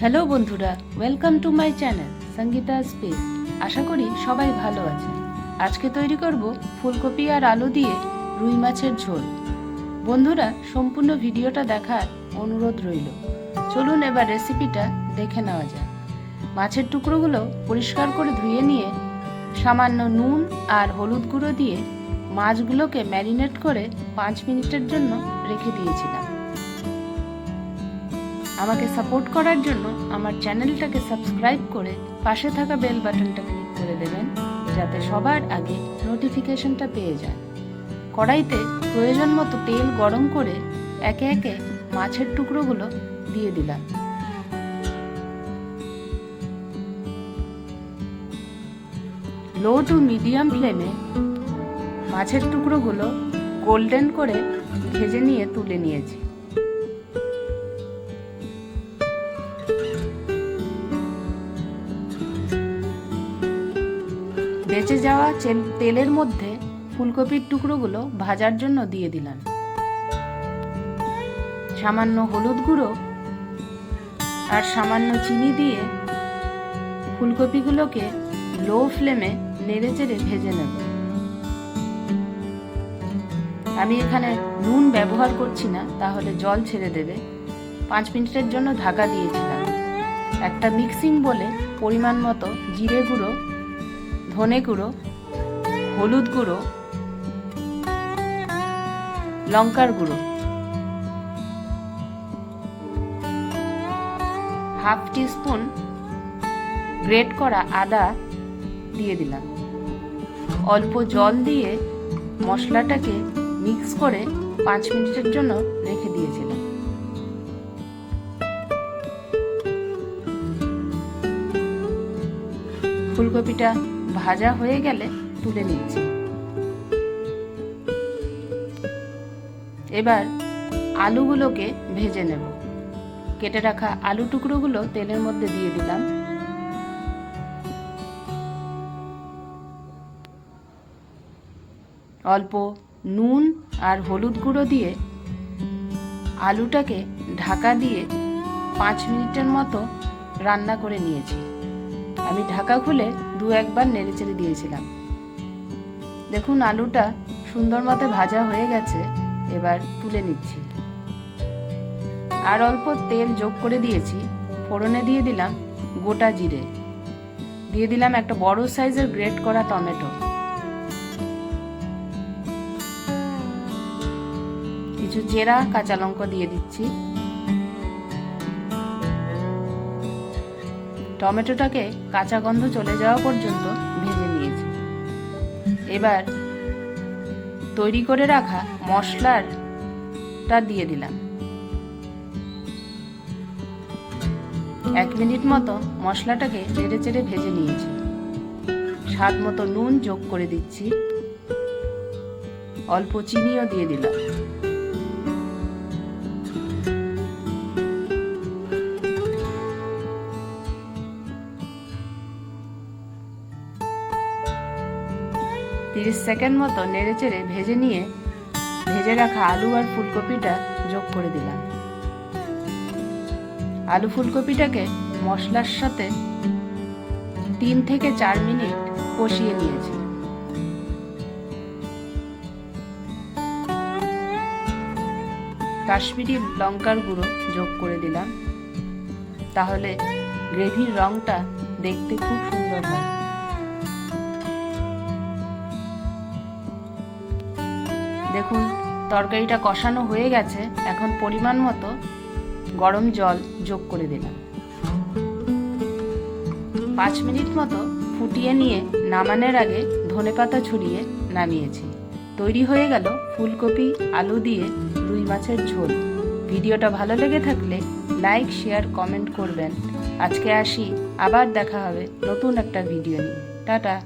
Hello বন্ধুরা, welcome to my channel Sangeeta space. আশা করি সবাই ভালো আছেন। আজকে তৈরি করব ফুলকপি আর আলু দিয়ে রুই মাছের ঝোল। বন্ধুরা, সম্পূর্ণ ভিডিওটা দেখার অনুরোধ রইল। চলুন এবার রেসিপিটা দেখে নেওয়া যাক। মাছের টুকরোগুলো পরিষ্কার করে ধুয়ে নিয়ে সামান্য নুন আর হলুদ গুঁড়ো দিয়ে মাছগুলোকে ম্যারিনেট করে 5 মিনিটের জন্য রেখে দিয়েছিলাম। আমাকে সাপোর্ট করার জন্য আমার চ্যানেলটাকে সাবস্ক্রাইব করে পাশে থাকা বেল বাটনটা ক্লিক করে দেবেন, যাতে সবার আগে নোটিফিকেশনটা পেয়ে যান। কড়াইতে প্রয়োজন মতো তেল গরম করে একে একে মাছের টুকরোগুলো দিয়ে দিলাম। লো টু মিডিয়াম ফ্লেমে মাছের টুকরোগুলো গোল্ডেন করে ভেজে নিয়ে তুলে নিয়েছি। বেঁচে যাওয়া তেলের মধ্যে ফুলকপির টুকরোগুলো ভাজার জন্য দিয়ে দিলাম। সামান্য হলুদ গুঁড়ো আর সামান্য চিনি দিয়ে ফুলকপিগুলোকে লো ফ্লেমে নেড়েচেড়ে ভেজে নেব। আমি এখানে নুন ব্যবহার করছি না, তাহলে জল ছেড়ে দেবে। 5 মিনিটের জন্য ঢাকা দিয়েছিলাম। একটা মিক্সিং বলে পরিমাণ মতো জিরে গুঁড়ো, ধনে গুঁড়ো, হলুদ গুঁড়ো, লঙ্কার গুঁড়ো, হাফ টিস্পুন গ্রেট করা আদা দিয়ে দিলাম। অল্প জল দিয়ে মশলাটাকে মিক্স করে 5 মিনিটের জন্য রেখে দিয়েছিলাম। ফুলকপিটা ভাজা হয়ে গেলে তুলে নিচ্ছি। এবার আলুগুলোকে ভেজে নেব। কেটে রাখা আলু টুকরোগুলো তেলের মধ্যে দিয়ে দিলাম। অল্প নুন আর হলুদ গুঁড়ো দিয়ে আলুটাকে ঢাকা দিয়ে 5 মিনিটের মতো রান্না করে নিয়েছি। আমি ঢাকা খুলে 2-1 বার নেড়েচেড়ে দিয়েছিলাম। দেখুন, আলুটা সুন্দর মতো ভাজা হয়ে গেছে। এবার তুলে নিচ্ছি। আর অল্প তেল যোগ করে দিয়েছি। ফোড়নে দিয়ে দিলাম গোটা জিরে, দিয়ে দিলাম একটা বড় সাইজের গ্রেট করা টমেটো, কিছু চেরা কাঁচা লঙ্কা দিয়ে দিচ্ছি। টমেটোটাকে কাঁচা গন্ধ চলে যাওয়া পর্যন্ত ভেজে নিয়েছি। এবার তৈরি করে রাখা মশলাটা দিয়ে দিলাম। 1 মিনিট মতো মশলাটাকে নেড়েচেড়ে ভেজে নিয়েছি। স্বাদ মতো নুন যোগ করে দিচ্ছি। অল্প চিনিও দিয়ে দিলাম। সেকেন্ড মতো নেড়েচেড়ে ভেজে নিয়ে ভেজে রাখা আলু আর ফুলকপিটা যোগ করে দিলাম। আলু ফুলকপিটাকে মশলার সাথে 3 থেকে 4 মিনিট কষিয়ে নিয়েছি। কাশ্মীরি লঙ্কার গুঁড়ো যোগ করে দিলাম, তাহলে গ্রেভির রংটা দেখতে খুব সুন্দর হয়। দেখুন, তরকারিটা কষানো হয়ে গেছে। এখন পরিমাণ মতো গরম জল যোগ করে দিলাম। 5 মিনিট মতো ফুটিয়ে নিয়ে নামানোর আগে ধনেপাতা ছড়িয়ে নামিয়েছি। তৈরি হয়ে গেল ফুলকপি আলু দিয়ে রুই মাছের ঝোল। ভিডিওটা ভালো লেগে থাকলে লাইক, শেয়ার, কমেন্ট করবেন। আজকে আসি, আবার দেখা হবে নতুন একটা ভিডিও নিয়ে। টাটা।